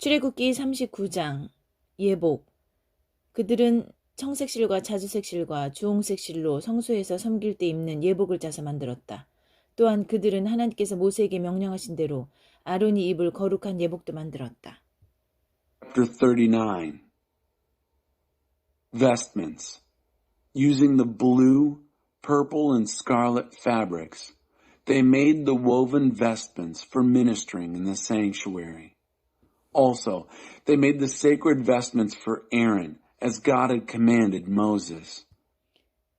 출애굽기 39장 예복. 그들은 청색 실과 자주색 실과 주홍색 실로 성소에서 섬길 때 입는 예복을 짜서 만들었다. 또한 그들은 하나님께서 모세에게 명령하신 대로 아론이 입을 거룩한 예복도 만들었다. Chapter 39 Vestments. Using the blue, purple, and scarlet fabrics, they made the woven vestments for ministering in the sanctuary. Also, they made the sacred vestments for Aaron, as God had commanded Moses.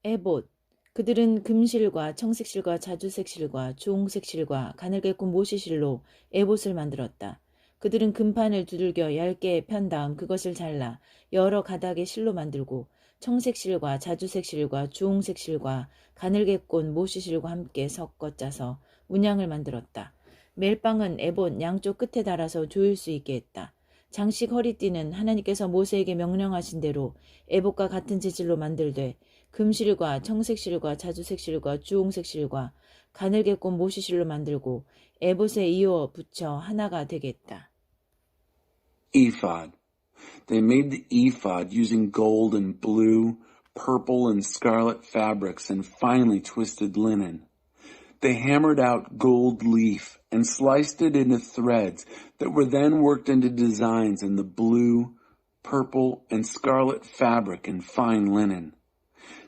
에봇. 그들은 금실과 청색실과 자주색실과 주홍색실과 가늘게 꾼 모시실로 에봇을 만들었다. 그들은 금판을 두들겨 얇게 편 다음 그것을 잘라 여러 가닥의 실로 만들고 청색실과 자주색실과 주홍색실과 가늘게 꼰 모시실과 함께 섞어 짜서 문양을 만들었다. 멜빵은 에봇 양쪽 끝에 달아서 조일 수 있게 했다. 장식 허리띠는 하나님께서 모세에게 명령하신 대로 에봇과 같은 재질로 만들되 금실과 청색실과 자주색실과 주홍색실과 가늘게 꼰 모시실로 만들고 에봇에 이어 붙여 하나가 되겠다. Ephod. They made the ephod using gold and blue, purple, and scarlet fabrics and finely twisted linen. They hammered out gold leaf and sliced it into threads that were then worked into designs in the blue, purple, and scarlet fabric and fine linen.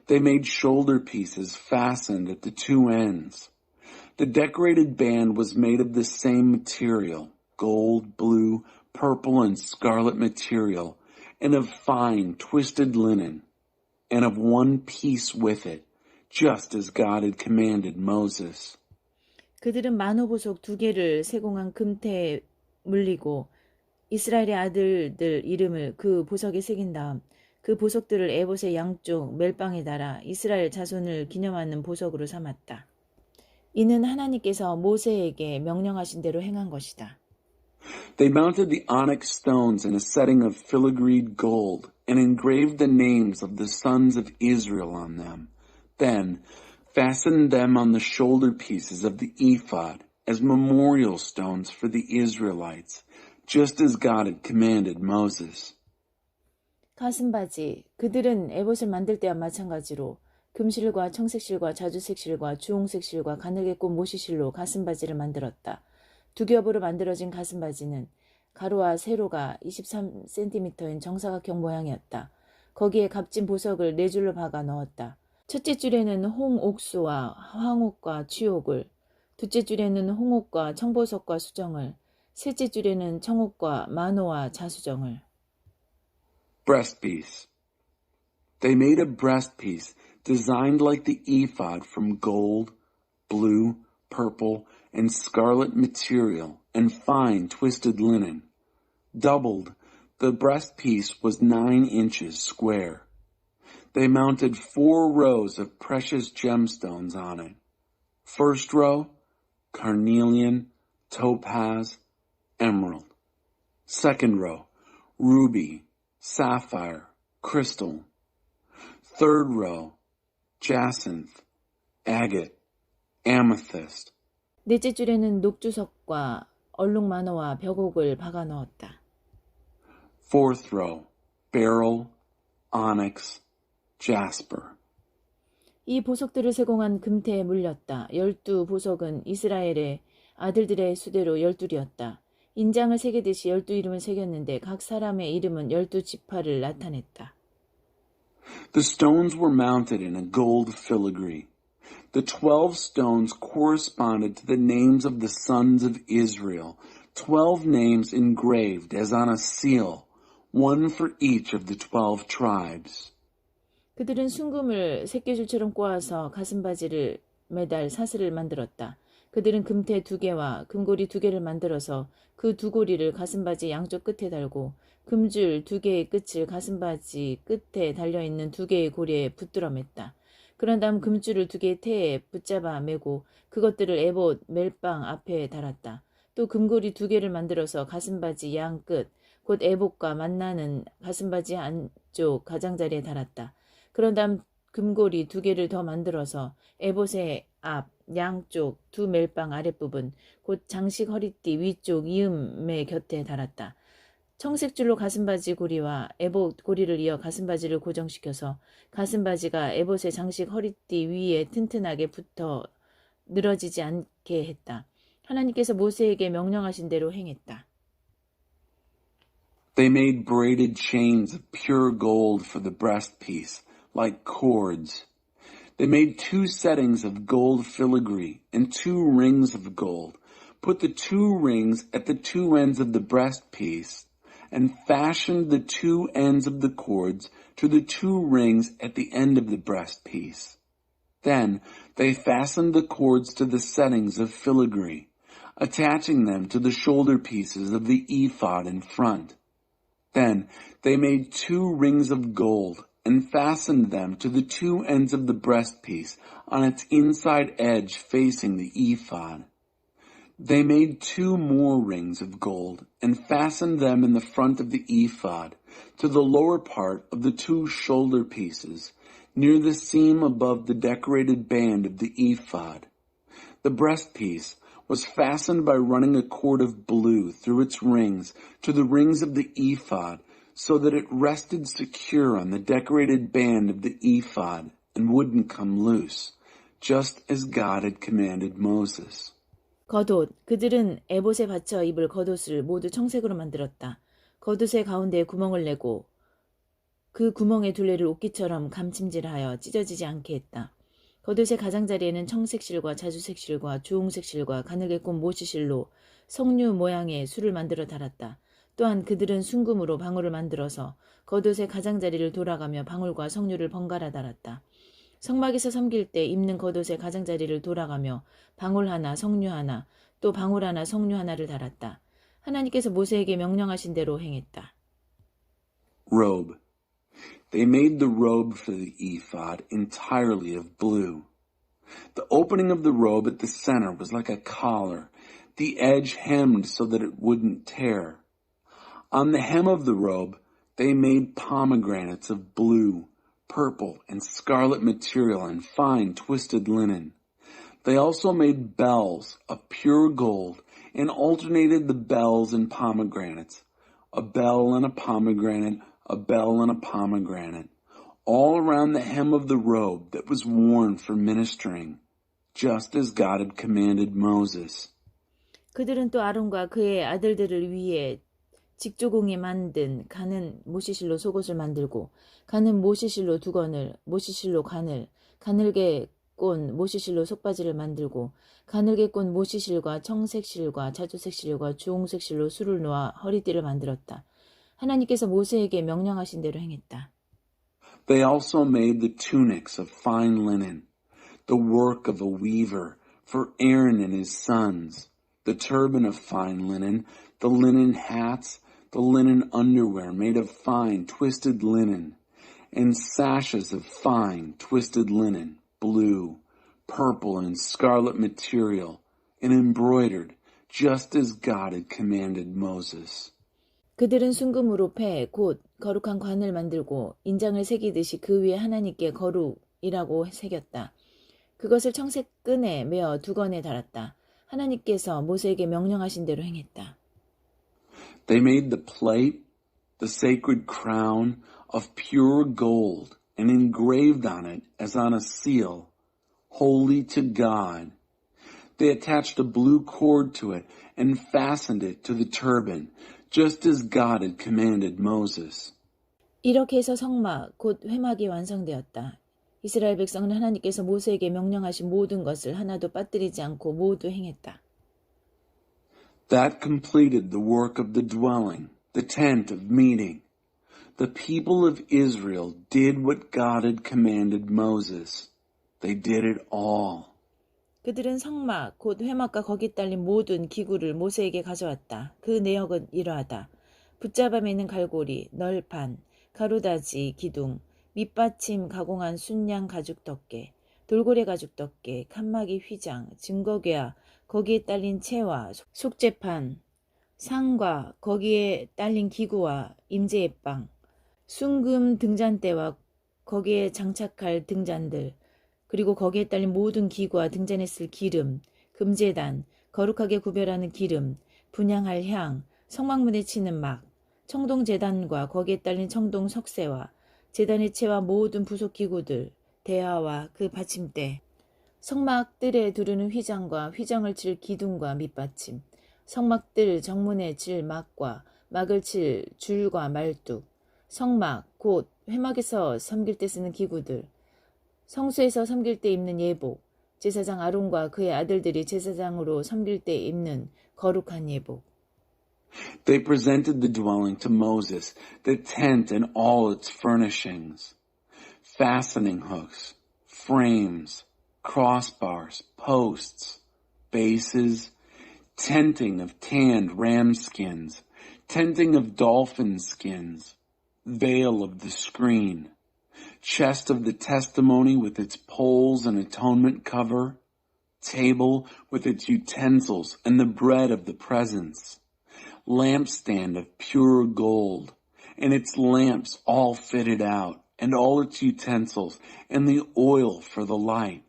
They made shoulder pieces fastened at the two ends. The decorated band was made of the same material, gold, blue, purple, and scarlet material, and of fine, twisted linen, and of one piece with it, just as God had commanded Moses. 그들은 만호보석 2개를 세공한 금태에 물리고 이스라엘의 아들들 이름을 그 보석에 새긴 다음 그 보석들을 에봇의 양쪽 멜빵에 달아 이스라엘 자손을 기념하는 보석으로 삼았다. 이는 하나님께서 모세에게 명령하신 대로 행한 것이다. They mounted the onyx stones in a setting of filigreed gold and engraved the names of the sons of Israel on them. Then fastened them on the shoulder pieces of the ephod as memorial stones for the Israelites, just as God had commanded Moses. 가슴바지. 그들은 에봇을 만들 때와 마찬가지로 금실과 청색실과 자주색실과 주홍색실과 가늘게 꼰 모시실로 가슴바지를 만들었다. 두 겹으로 만들어진 가슴바지는 가로와 세로가 23cm인 정사각형 모양이었다. 거기에 값진 보석을 4줄로 박아 넣었다. 첫째 줄에는 홍옥수와 황옥과 취옥을, 둘째 줄에는 홍옥과 청보석과 수정을, 셋째 줄에는 청옥과 만호와 자수정을. Breastpiece. They made a breastpiece designed like the ephod from gold, blue, purple, and scarlet material and fine twisted linen. Doubled, the breastpiece was 9 inches square. They mounted 4 rows of precious gemstones on it. First row, carnelian, topaz, emerald. Second row, ruby, sapphire, crystal. Third row, jacinth, agate, amethyst. 넷째 줄에는 녹주석과 얼룩만호와 벽옥을 박아 넣었다. Fourth row, beryl, onyx, jasper. 이 보석들을 세공한 금태에 물렸다. 12보석은 이스라엘의 아들들의 수대로 12이었다. 인장을 새기듯이 12이름을 새겼는데 각 사람의 이름은 12지파를 나타냈다. The stones were mounted in a gold filigree. The 12 stones corresponded to the names of the sons of Israel, 12 names engraved as on a seal, one for each of the 12 tribes. 그들은 순금을 새끼줄처럼 꼬아서 가슴바지를 매달 사슬을 만들었다. 그들은 금태 2개와 금고리 2개를 만들어서 그 2고리를 가슴바지 양쪽 끝에 달고 금줄 2개의 끝을 가슴바지 끝에 달려있는 2개의 고리에 붙들어 맸다. 그런 다음 금줄을 2개의 태에 붙잡아 매고 그것들을 에봇 멜빵 앞에 달았다. 또 금고리 2개를 만들어서 가슴바지 양 끝, 곧 에봇과 만나는 가슴바지 안쪽 가장자리에 달았다. 그런 다음 금고리 2개를 더 만들어서 에봇의 앞, 양쪽 두 멜빵 아랫부분, 곧 장식 허리띠 위쪽 이음의 곁에 달았다. 청색줄로 가슴바지 고리와 에봇 고리를 이어 가슴바지를 고정시켜서 가슴바지가 에봇의 장식 허리띠 위에 튼튼하게 붙어 늘어지지 않게 했다. 하나님께서 모세에게 명령하신 대로 행했다. They made braided chains of pure gold for the breastpiece, like cords. They made 2 settings of gold filigree and 2 rings of gold, put the 2 rings at the 2 ends of the breastpiece, and fashioned the 2 ends of the cords to the 2 rings at the end of the breastpiece. Then they fastened the cords to the settings of filigree, attaching them to the shoulder pieces of the ephod in front. Then they made 2 rings of gold and fastened them to the 2 ends of the breastpiece on its inside edge facing the ephod. They made 2 more rings of gold and fastened them in the front of the ephod to the lower part of the 2 shoulder pieces near the seam above the decorated band of the ephod. The breastpiece was fastened by running a cord of blue through its rings to the rings of the ephod so that it rested secure on the decorated band of the ephod and wouldn't come loose, just as God had commanded Moses. 겉옷, 그들은 에봇에 받쳐 입을 겉옷을 모두 청색으로 만들었다. 겉옷의 가운데에 구멍을 내고 그 구멍의 둘레를 옷깃처럼 감침질하여 찢어지지 않게 했다. 겉옷의 가장자리에는 청색실과 자주색실과 주홍색실과 가늘게 꼰 모시실로 석류 모양의 술을 만들어 달았다. 또한 그들은 순금으로 방울을 만들어서 겉옷의 가장자리를 돌아가며 방울과 석류를 번갈아 달았다. 성막에서 섬길 때 입는 겉옷의 가장자리를 돌아가며 방울 하나, 석류 하나, 또 방울 하나, 석류 하나를 달았다. 하나님께서 모세에게 명령하신 대로 행했다. Robe. They made the robe for the ephod entirely of blue. The opening of the robe at the center was like a collar, the edge hemmed so that it wouldn't tear. On the hem of the robe, they made pomegranates of blue, purple, and scarlet material and fine twisted linen. They also made bells of pure gold and alternated the bells and pomegranates, a bell and a pomegranate, a bell and a pomegranate, all around the hem of the robe that was worn for ministering, just as God had commanded Moses. 그들은 또 아론과 그의 아들들을 위해 직조공이 만든 가는 모시실로 속옷을 만들고 가는 모시실로 두건을, 모시실로 가늘, 가늘게 꼰 모시실로 속바지를 만들고 가늘게 꼰 모시실과 청색실과 자주색실과 주홍색실로 술을 놓아 허리띠를 만들었다. 하나님께서 모세에게 명령하신 대로 행했다. They also made the tunics of fine linen, the work of a weaver, for Aaron and his sons, the turban of fine linen, the linen hats, the linen underwear made of fine twisted linen, and sashes of fine twisted linen, blue, purple, and scarlet material, and embroidered, just as God had commanded Moses. 그들은 순금으로 패, 곧 거룩한 관을 만들고 인장을 새기듯이 그 위에 하나님께 거룩이라고 새겼다. 그것을 청색 끈에 매어 두건에 달았다. 하나님께서 모세에게 명령하신 대로 행했다. They made the plate, the sacred crown, of pure gold and engraved on it as on a seal, holy to God. They attached a blue cord to it and fastened it to the turban, just as God had commanded Moses. 이렇게 해서 성막, 곧 회막이 완성되었다. 이스라엘 백성은 하나님께서 모세에게 명령하신 모든 것을 하나도 빠뜨리지 않고 모두 행했다. That completed the work of the dwelling, the tent of meeting. The people of Israel did what God had commanded Moses. They did it all. 그들은 성막, 곧 회막과 거기 딸린 모든 기구를 모세에게 가져왔다. 그 내역은 이러하다. 붙잡아 매는 갈고리, 널판, 가루다지, 기둥, 밑받침 가공한 순양 가죽 덮개, 돌고래 가죽 덮개, 칸막이 휘장, 증거궤와 거기에 딸린 채와 속재판, 상과 거기에 딸린 기구와 임재예빵, 순금 등잔대와 거기에 장착할 등잔들, 그리고 거기에 딸린 모든 기구와 등잔에 쓸 기름, 금제단, 거룩하게 구별하는 기름, 분향할 향, 성막문에 치는 막, 청동제단과 거기에 딸린 청동 석쇠와 제단의 채와 모든 부속 기구들, 대야와 그 받침대, 성막뜰에 두르는 휘장과 휘장을 칠 기둥과 밑받침, 성막뜰 정문에 칠 막과 막을 칠 줄과 말뚝, 성막 곧 회막에서 섬길 때 쓰는 기구들, 성소에서 섬길 때 입는 예복, 제사장 아론과 그의 아들들이 제사장으로 섬길 때 입는 거룩한 예복. They presented the dwelling to Moses, the tent and all its furnishings, fastening hooks, frames, crossbars, posts, bases, tenting of tanned ram skins, tenting of dolphin skins, veil of the screen, chest of the testimony with its poles and atonement cover, table with its utensils and the bread of the presence, lampstand of pure gold, and its lamps all fitted out, and all its utensils, and the oil for the light,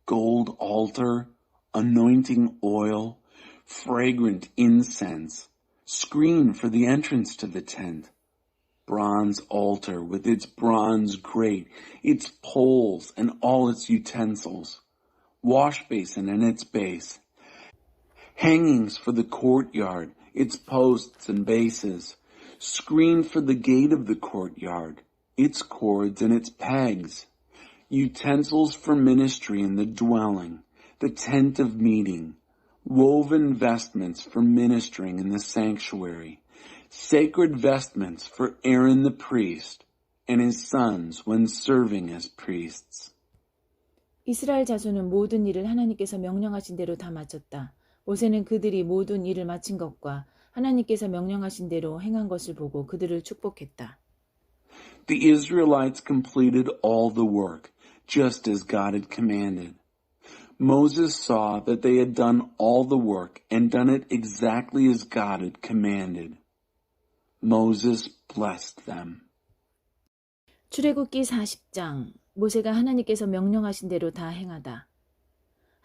gold altar, anointing oil, fragrant incense, screen for the entrance to the tent, bronze altar with its bronze grate, its poles and all its utensils, wash basin and its base, hangings for the courtyard, its posts and bases, screen for the gate of the courtyard, its cords and its pegs, utensils for ministry in the dwelling, the tent of meeting, woven vestments for ministering in the sanctuary, sacred vestments for Aaron the priest and his sons when serving as priests. 이스라엘 자손은 모든 일을 하나님께서 명령하신 대로 다 마쳤다. 모세는 그들이 모든 일을 마친 것과 하나님께서 명령하신 대로 행한 것을 보고 그들을 축복했다. The Israelites completed all the work, just as God had commanded. Moses saw that they had done all the work and done it exactly as God had commanded. Moses blessed them. 출애굽기 40장. 모세가 하나님께서 명령하신 대로 다 행하다.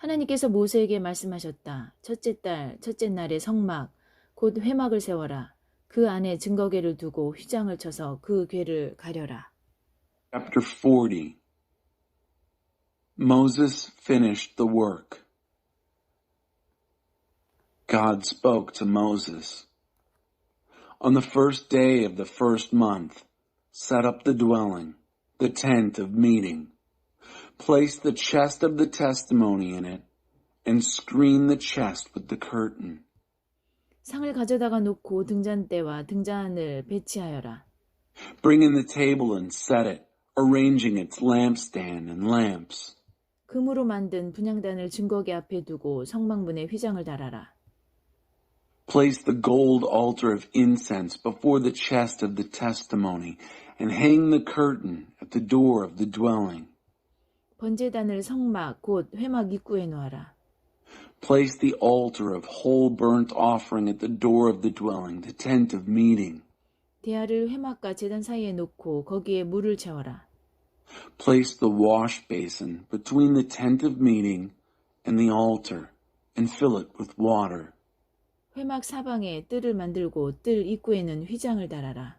하나님께서 모세에게 말씀하셨다. 첫째 달, 첫째 날에 성막, 곧 회막을 세워라. 그 안에 증거궤를 두고 휘장을 쳐서 그 궤를 가려라. Chapter 40. Moses finished the work. God spoke to Moses. On the first day of the first month, set up the dwelling, the tent of meeting. Place the chest of the testimony in it, and screen the chest with the curtain. 상을 가져다가 놓고 등잔대와 등잔을 배치하여라. Bring in the table and set it, arranging its lampstand and lamps. 금으로 만든 분향단을 증거궤 앞에 두고 성막문에 휘장을 달아라. Place the gold altar of incense before the chest of the testimony, and hang the curtain at the door of the dwelling. 번제단을 성막 곧 회막 입구에 놓아라. Place the altar of whole burnt offering at the door of the dwelling, the tent of meeting. 대야를 회막과 제단 사이에 놓고 거기에 물을 채워라. Place the wash basin between the tent of meeting and the altar, and fill it with water. 회막 사방에 뜰을 만들고 뜰 입구에는 휘장을 달아라.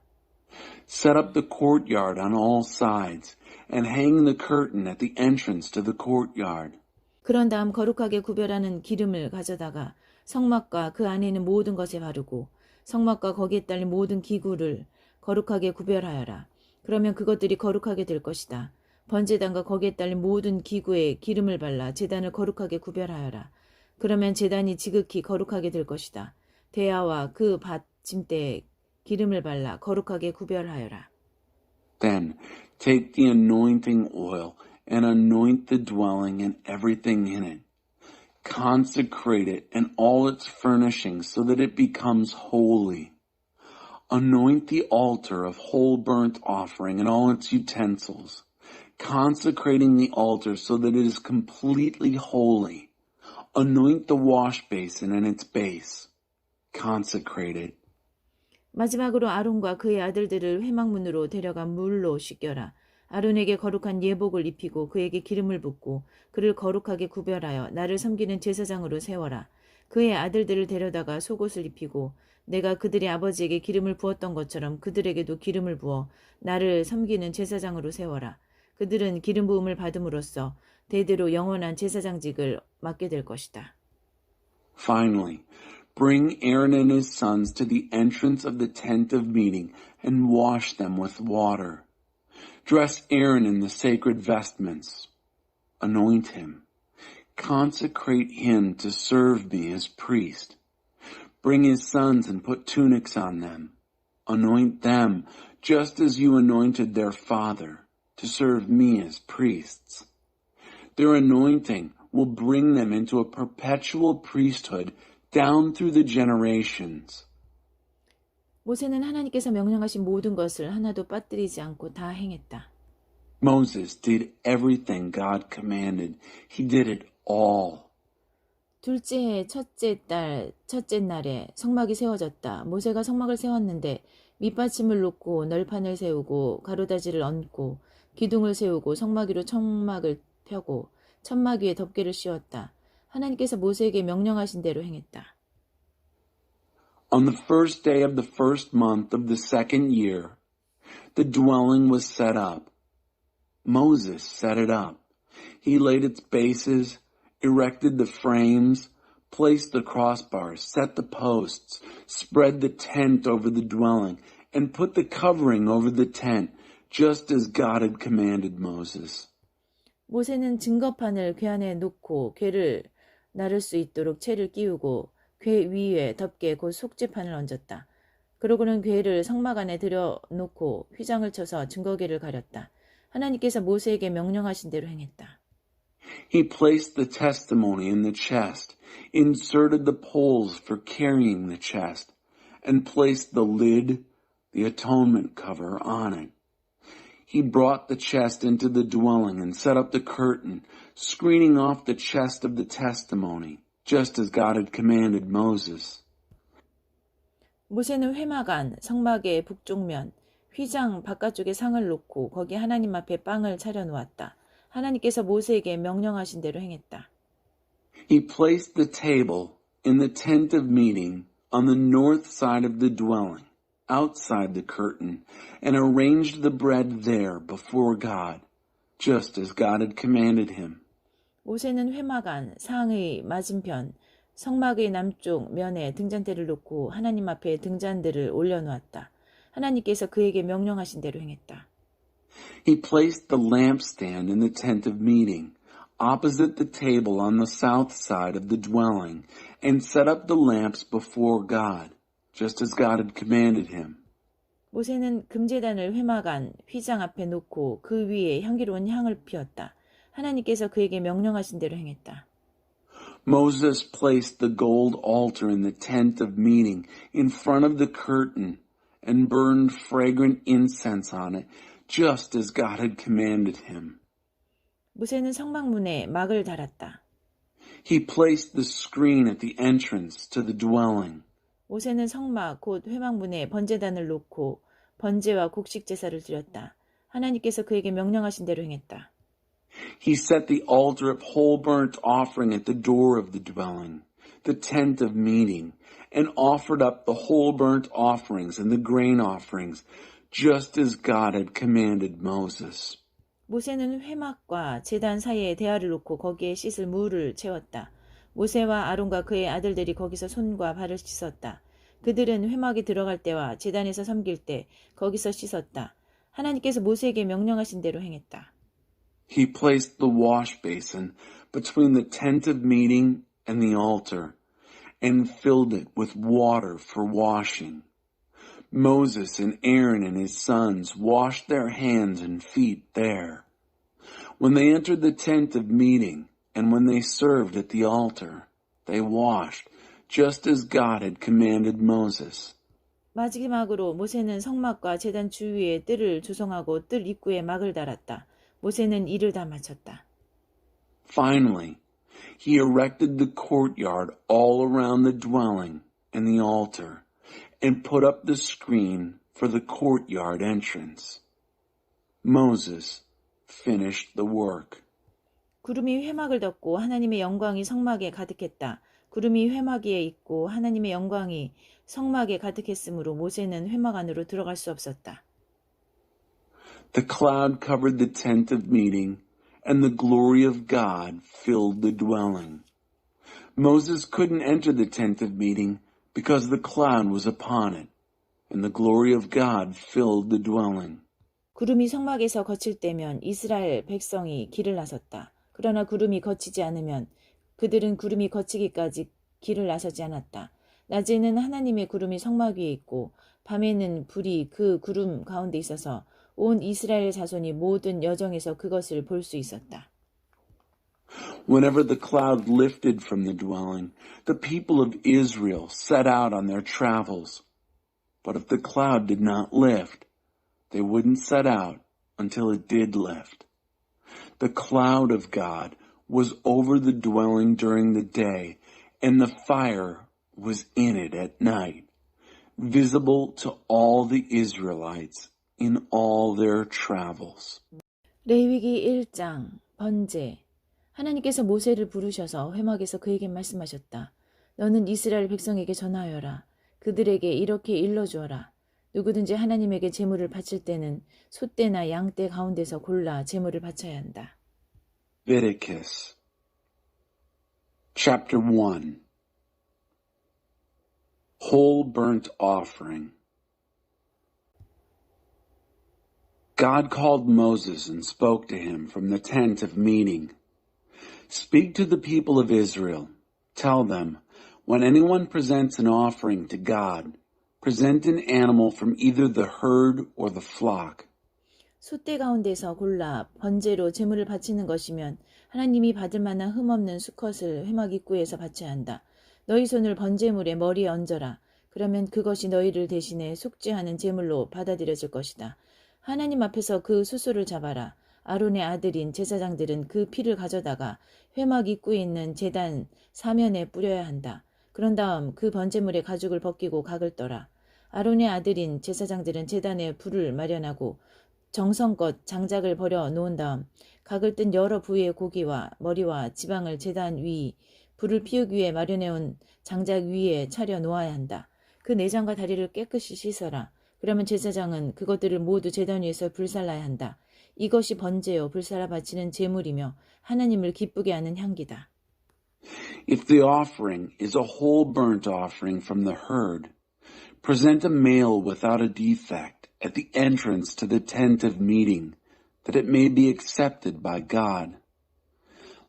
Set up the courtyard on all sides, and hang the curtain at the entrance to the courtyard. 그런 다음 거룩하게 구별하는 기름을 가져다가 성막과 그 안에 있는 모든 것에 바르고 성막과 거기에 딸린 모든 기구를 거룩하게 구별하여라. 그러면 그것들이 거룩하게 될 것이다. 번제단과 거기에 딸린 모든 기구에 기름을 발라 제단을 거룩하게 구별하여라. 그러면 제단이 지극히 거룩하게 될 것이다. 대야와 그 받침대에 기름을 발라 거룩하게 구별하여라. Then take the anointing oil and anoint the dwelling and everything in it. Consecrate it and all its furnishings so that it becomes holy. Anoint the altar of whole burnt offering and all its utensils, consecrating the altar so that it is completely holy. Anoint the wash basin and its base. Consecrate it. 마지막으로 아론과 그의 아들들을 회막문으로 데려가 물로 씻겨라. 아론에게 거룩한 예복을 입히고 그에게 기름을 붓고 그를 거룩하게 구별하여 나를 섬기는 제사장으로 세워라. 그의 아들들을 데려다가 속옷을 입히고 내가 그들의 아버지에게 기름을 부었던 것처럼 그들에게도 기름을 부어 나를 섬기는 제사장으로 세워라. 그들은 기름 부음을 받음으로써 대대로 영원한 제사장직을 맡게 될 것이다. Finally, bring Aaron and his sons to the entrance of the tent of meeting and wash them with water. Dress Aaron in the sacred vestments. Anoint him. Consecrate him to serve me as priest. Bring his sons and put tunics on them. Anoint them just as you anointed their father to serve me as priests. Their anointing will bring them into a perpetual priesthood down through the generations. 모세는 하나님께서 명령하신 모든 것을 하나도 빠뜨리지 않고 다 행했다. Moses did everything God commanded. He did it all. 둘째 해 첫째 달 첫째 날에 성막이 세워졌다. 모세가 성막을 세웠는데 밑받침을 놓고 널판을 세우고 가로다지를 얹고 기둥을 세우고 성막 위로 천막을 펴고 천막 위에 덮개를 씌웠다. 하나님께서 모세에게 명령하신 대로 행했다. On the first day of the first month of the second year, the dwelling was set up. Moses set it up. He laid its bases, erected the frames, placed the crossbars, set the posts, spread the tent over the dwelling, and put the covering over the tent, just as God had commanded Moses. 모세는 증거판을 궤 안에 놓고 궤를 나를 수 있도록 채를 끼우고 궤 위에 덮개 곧 속죄판을 얹었다. 그러고는 궤를 성막 안에 들여놓고 휘장을 쳐서 증거궤를 가렸다. 하나님께서 모세에게 명령하신 대로 행했다. He placed the testimony in the chest, inserted the poles for carrying the chest, and placed the lid, the atonement cover, on it. He brought the chest into the dwelling and set up the curtain, screening off the chest of the testimony, just as God had commanded Moses. 모세는 회막 안 성막의 북쪽면 휘장 바깥쪽에 상을 놓고 거기 하나님 앞에 빵을 차려놓았다. 하나님께서 모세에게 명령하신 대로 행했다. He placed the table in the tent of meeting on the north side of the dwelling, outside the curtain, and arranged the bread there before God, just as God had commanded him. 모세는 회막 안 상의 맞은편 성막의 남쪽 면에 등잔대를 놓고 하나님 앞에 등잔대를 올려놓았다. 하나님께서 그에게 명령하신 대로 행했다. He placed the lampstand in the tent of meeting, opposite the table on the south side of the dwelling, and set up the lamps before God, just as God had commanded him. 모세는 금제단을 회막 안 휘장 앞에 놓고 그 위에 향기로운 향을 피웠다. 하나님께서 그에게 명령하신 대로 행했다. Moses placed the gold altar in the tent of meeting in front of the curtain and burned fragrant incense on it, just as God had commanded him. 모세는 성막문에 막을 달았다. He placed the screen at the entrance to the dwelling. 모세는 성막 곧 회막문에 번제단을 놓고 번제와 곡식 제사를 드렸다. 하나님께서 그에게 명령하신 대로 행했다. He set the altar of whole burnt offering at the door of the dwelling, the tent of meeting, and offered up the whole burnt offerings and the grain offerings, just as God had commanded Moses. 모세는 회막과 제단 사이에 대야를 놓고 거기에 씻을 물을 채웠다. 모세와 아론과 그의 아들들이 거기서 손과 발을 씻었다. 그들은 회막에 들어갈 때와 제단에서 섬길 때 거기서 씻었다. 하나님께서 모세에게 명령하신 대로 행했다. He placed the wash basin between the tent of meeting and the altar, and filled it with water for washing. Moses and Aaron and his sons washed their hands and feet there. When they entered the tent of meeting, and when they served at the altar, they washed, just as God had commanded Moses. 마지막으로 모세는 성막과 제단 주위에 뜰을 조성하고 뜰 입구에 막을 달았다. 모세는 일을 다 마쳤다. Finally, he erected the courtyard all around the dwelling and the altar, and put up the screen for the courtyard entrance. Moses finished the work. 구름이 회막을 덮고 하나님의 영광이 성막에 가득했다. 구름이 회막 위에 있고 하나님의 영광이 성막에 가득했으므로 모세는 회막 안으로 들어갈 수 없었다. The cloud covered the tent of meeting, and the glory of God filled the dwelling. Moses couldn't enter the tent of meeting because the cloud was upon it, and the glory of God filled the dwelling. 구름이 성막에서 거칠 때면 이스라엘 백성이 길을 나섰다. 그러나 구름이 거치지 않으면 그들은 구름이 거치기까지 길을 나서지 않았다. 낮에는 하나님의 구름이 성막 위에 있고 밤에는 불이 그 구름 가운데 있어서 온 이스라엘 자손이 모든 여정에서 그것을 볼 수 있었다. Whenever the cloud lifted from the dwelling, the people of Israel set out on their travels. But if the cloud did not lift, they wouldn't set out until it did lift. The cloud of God was over the dwelling during the day, and the fire was in it at night, visible to all the Israelites in all their travels. 레위기 1장 번제. 하나님께서 모세를 부르셔서 회막에서 그에게 말씀하셨다. 너는 이스라엘 백성에게 전하여라. 그들에게 이렇게 일러주어라. 누구든지 하나님에게 제물을 바칠 때는 소떼나 양떼 가운데서 골라 제물을 바쳐야 한다. Leviticus Chapter 1 Whole Burnt Offering. God called Moses and spoke to him from the tent of meeting. Speak to the people of Israel. Tell them, when anyone presents an offering to God, present an animal from either the herd or the flock. 소떼 가운데서 골라 번제로 제물을 바치는 것이면 하나님이 받을 만한 흠없는 수컷을 회막 입구에서 바쳐야 한다. 너희 손을 번제물의 머리에 얹어라. 그러면 그것이 너희를 대신해 속죄하는 제물로 받아들여질 것이다. 하나님 앞에서 그 수소를 잡아라. 아론의 아들인 제사장들은 그 피를 가져다가 회막 입구에 있는 제단 사면에 뿌려야 한다. 그런 다음 그 번제물의 가죽을 벗기고 각을 떠라. 아론의 아들인 제사장들은 제단에 불을 마련하고 정성껏 장작을 버려 놓은 다음 각을 뜬 여러 부위의 고기와 머리와 지방을 제단 위 불을 피우기 위해 마련해온 장작 위에 차려 놓아야 한다. 그 내장과 다리를 깨끗이 씻어라. 그러면 제사장은 그것들을 모두 제단 위에서 불살라야 한다. 이것이 번제요 불살라 바치는 제물이며 하나님을 기쁘게 하는 향기다. If the offering is a whole burnt offering from the herd, present a male without a defect at the entrance to the tent of meeting, that it may be accepted by God.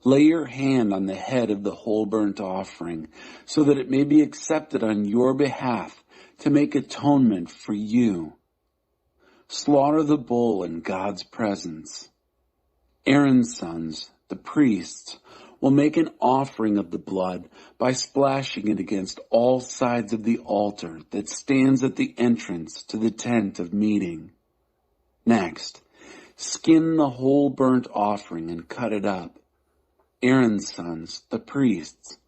Lay your hand on the head of the whole burnt offering, so that it may be accepted on your behalf to make atonement for you. Slaughter the bull in God's presence. Aaron's sons, the priests, will make an offering of the blood by splashing it against all sides of the altar that stands at the entrance to the tent of meeting. Next, skin the whole burnt offering and cut it up. Aaron's sons, the priests,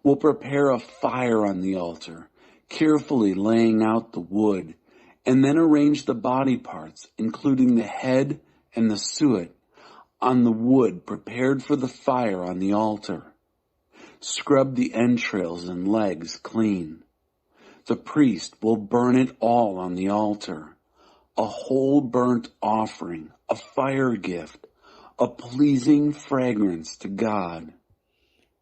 will prepare a fire on the altar, carefully laying out the wood, and then arrange the body parts, including the head and the suet, on the wood prepared for the fire on the altar. Scrub the entrails and legs clean. The priest will burn it all on the altar, a whole burnt offering, a fire gift, a pleasing fragrance to God.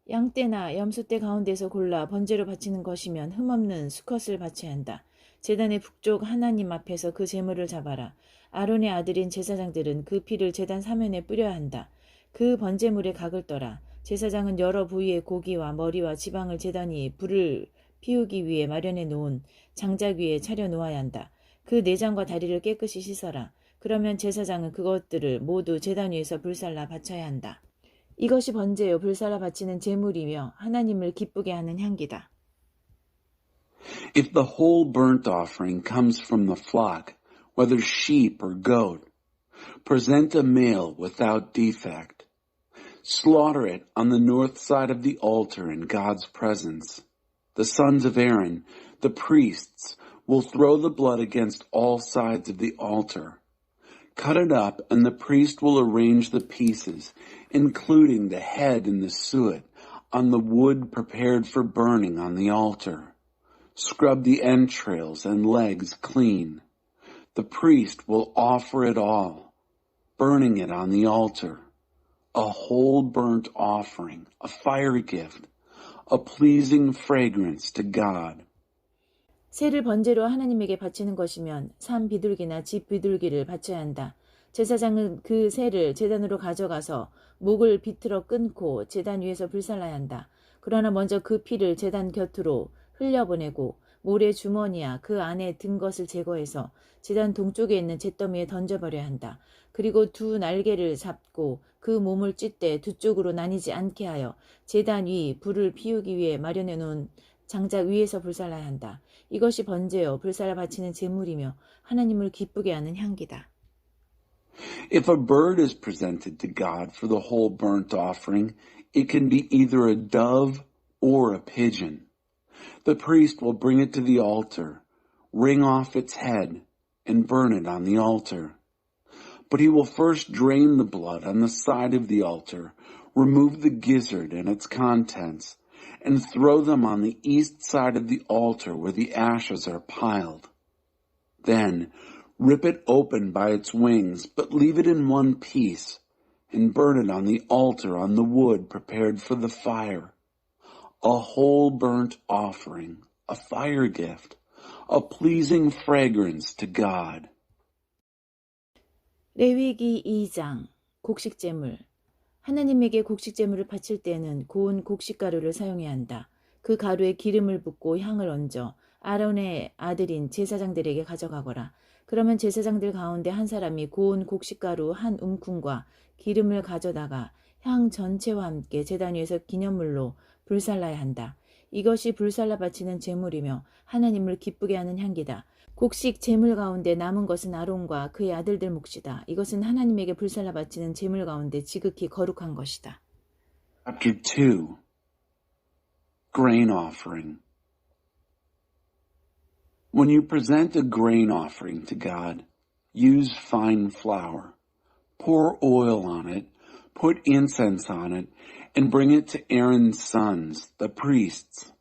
양떼나 염소떼 가운데서 골라 번제로 바치는 것이면 흠없는 수컷을 바쳐야 한다. 제단의 북쪽 하나님 앞에서 그 제물을 잡아라. 아론의 아들인 제사장들은 그 피를 제단 사면에 뿌려야 한다. 그 번제물의 각을 떠라. 제사장은 여러 부위의 고기와 머리와 지방을 제단 위에 불을 피우기 위해 마련해 놓은 장작 위에 차려 놓아야 한다. 그 내장과 다리를 깨끗이 씻어라. 그러면 제사장은 그것들을 모두 제단 위에서 불살라 바쳐야 한다. 이것이 번제요 불살라 바치는 제물이며 하나님을 기쁘게 하는 향기다. If the whole burnt offering comes from the flock, whether sheep or goat, present a male without defect. Slaughter it on the north side of the altar in God's presence. The sons of Aaron, the priests, will throw the blood against all sides of the altar. Cut it up, and the priest will arrange the pieces, including the head and the suet, on the wood prepared for burning on the altar. Scrub the entrails and legs clean. The priest will offer it all, burning it on the altar, a whole burnt offering, a fire gift, a pleasing fragrance to God. 새를 번제로 하나님에게 바치는 것이면 산 비둘기나 집 비둘기를 바쳐야 한다. 제사장은 그 새를 제단으로 가져가서 목을 비틀어 끊고 제단 위에서 불살라야 한다. 그러나 먼저 그 피를 제단 곁으로 흘려보내고 모래 주머니야 그 안에 든 것을 제거해서 제단 동쪽에 있는 잿더미에 던져버려야 한다. 그리고 두 날개를 잡고 그 몸을 찢되 두 쪽으로 나뉘지 않게 하여 제단 위 불을 피우기 위해 마련해 놓은 장작 위에서 불살라야 한다. 이것이 번제요 불살라 바치는 제물이며 하나님을 기쁘게 하는 향기다. If a bird is presented to God for the whole burnt offering, it can be either a dove or a pigeon. The priest will bring it to the altar, wring off its head, and burn it on the altar. But he will first drain the blood on the side of the altar, remove the gizzard and its contents, and throw them on the east side of the altar where the ashes are piled. Then, rip it open by its wings, but leave it in one piece, and burn it on the altar on the wood prepared for the fire. A whole burnt offering, a fire gift, a pleasing fragrance to God. 레위기 2장 곡식제물. 하나님에게 곡식제물을 바칠 때에는 고운 곡식가루를 사용해야 한다. 그 가루에 기름을 붓고 향을 얹어 아론의 아들인 제사장들에게 가져가거라. 그러면 제사장들 가운데 한 사람이 고운 곡식가루 한 움큼과 기름을 가져다가 향 전체와 함께 제단 위에서 기념물로 불살라야 한다. 이것이 불살라 바치는 제물이며 하나님을 기쁘게 하는 향기다. 곡식 제물 가운데 남은 것은 아론과 그의 아들들 몫이다. 이것은 하나님에게 불살라 바치는 제물 가운데 지극히 거룩한 것이다. Chapter 2 Grain Offering. When you present a grain offering to God, use fine flour. Pour oil on it, put incense on it, and bring it to Aaron's sons, the priests.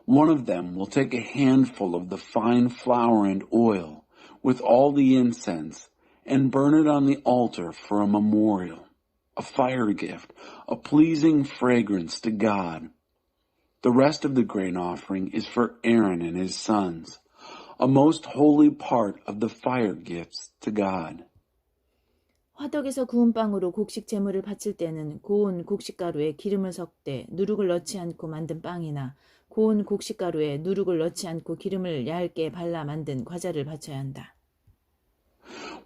One of them will take a handful of the fine flour and oil with all the incense and burn it on the altar for a memorial, a fire gift, a pleasing fragrance to God. The rest of the grain offering is for Aaron and his sons, a most holy part of the fire gifts to God. 화덕에서 구운 빵으로 곡식 제물을 바칠 때는 고운 곡식가루에 기름을 섞되 누룩을 넣지 않고 만든 빵이나 고운 곡식가루에 누룩을 넣지 않고 기름을 얇게 발라 만든 과자를 바쳐야 한다.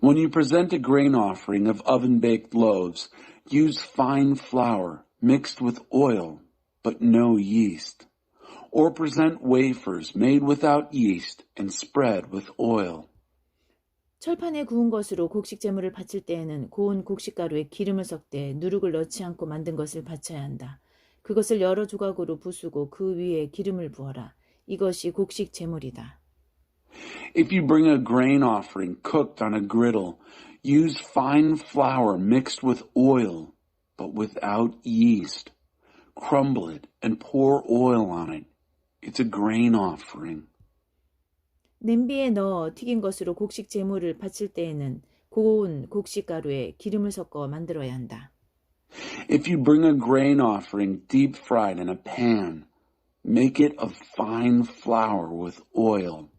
When you present a grain offering of oven-baked loaves, use fine flour mixed with oil, but no yeast. Or present wafers made without yeast and spread with oil. 철판에 구운 것으로 곡식 제물을 바칠 때에는 고운 곡식가루에 기름을 섞되 누룩을 넣지 않고 만든 것을 바쳐야 한다. 그것을 여러 조각으로 부수고 그 위에 기름을 부어라. 이것이 곡식 제물이다. If you bring a grain offering cooked on a griddle, use fine flour mixed with oil, but without yeast. Crumble it and pour oil on it. It's a grain offering. 냄비에 넣어 튀긴 것으로 곡식 제물을 바칠 때에는 고운 곡식가루에 기름을 섞어 만들어야 한다. If you bring a grain offering deep fried in a pan, make it of fine flour with oil.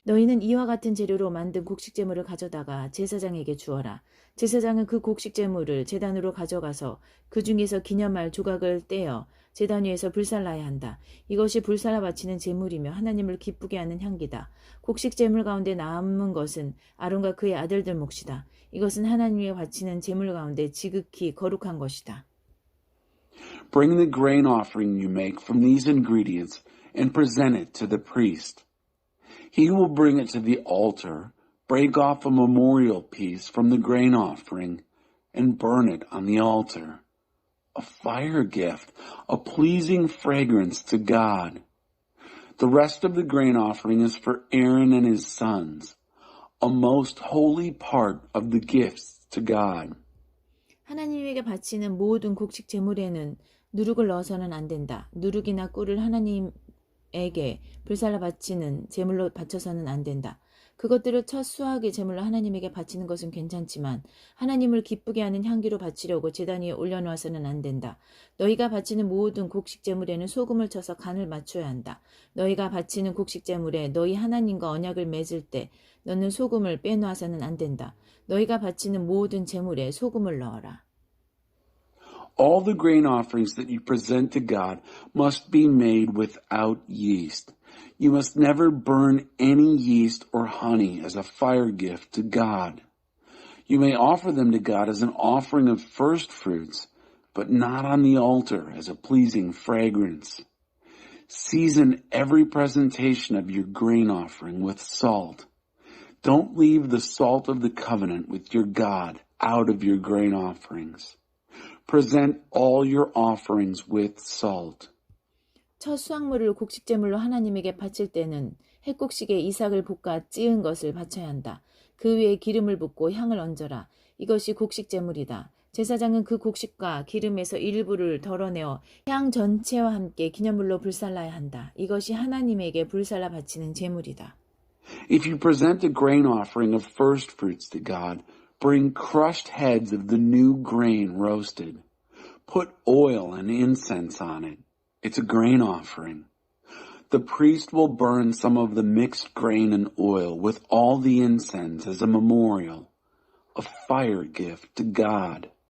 너희는 이와 같은 재료로 만든 곡식 제물을 가져다가 제사장에게 주어라. 제사장은 그 곡식 제물을 제단으로 가져가서 그 중에서 기념할 조각을 떼어 제단 위에서 불살라야 한다. 이것이 불살라 바치는 제물이며 하나님을 기쁘게 하는 향기다. 곡식 제물 가운데 남은 것은 아론과 그의 아들들 몫이다. 이것은 하나님께 바치는 제물 가운데 지극히 거룩한 것이다. Bring the grain offering you make from these ingredients and present it to the priest. He will bring it to the altar, break off a memorial piece from the grain offering, and burn it on the altar. A fire gift, a pleasing fragrance to God. The rest of the grain offering is for Aaron and his sons, a most holy part of the gifts to God. 하나님에게 바치는 모든 곡식 제물에는 누룩을 넣어서는 안 된다. 누룩이나 꿀을 하나님에게 불살라 바치는 제물로 바쳐서는 안 된다. 그것들을 첫 수확의 제물로 하나님에게 바치는 것은 괜찮지만 하나님을 기쁘게 하는 향기로 바치려고 제단 위에 올려놓아서는 안 된다. 너희가 바치는 모든 곡식 제물에는 소금을 쳐서 간을 맞춰야 한다. 너희가 바치는 곡식 제물에 너희 하나님과 언약을 맺을 때 너는 소금을 빼놓아서는 안 된다. 너희가 바치는 모든 제물에 소금을 넣어라. All the grain offerings that you present to God must be made without yeast. You must never burn any yeast or honey as a fire gift to God. You may offer them to God as an offering of first fruits, but not on the altar as a pleasing fragrance. Season every presentation of your grain offering with salt. Don't leave the salt of the covenant with your God out of your grain offerings. Present all your offerings with salt. 첫 수확물을 곡식제물로 하나님에게 바칠 때는 햇곡식에 이삭을 볶아 찌은 것을 바쳐야 한다. 그 위에 기름을 붓고 향을 얹어라. 이것이 곡식제물이다. 제사장은 그 곡식과 기름에서 일부를 덜어내어 향 전체와 함께 기념물로 불살라야 한다. 이것이 하나님에게 불살라 바치는 제물이다. If you present a grain offering of first fruits to God, bring crushed heads of the new grain roasted. Put oil and incense on it. It's a grain offering. The priest will burn some of the mixed grain and oil with all the incense as a memorial, a fire gift to God.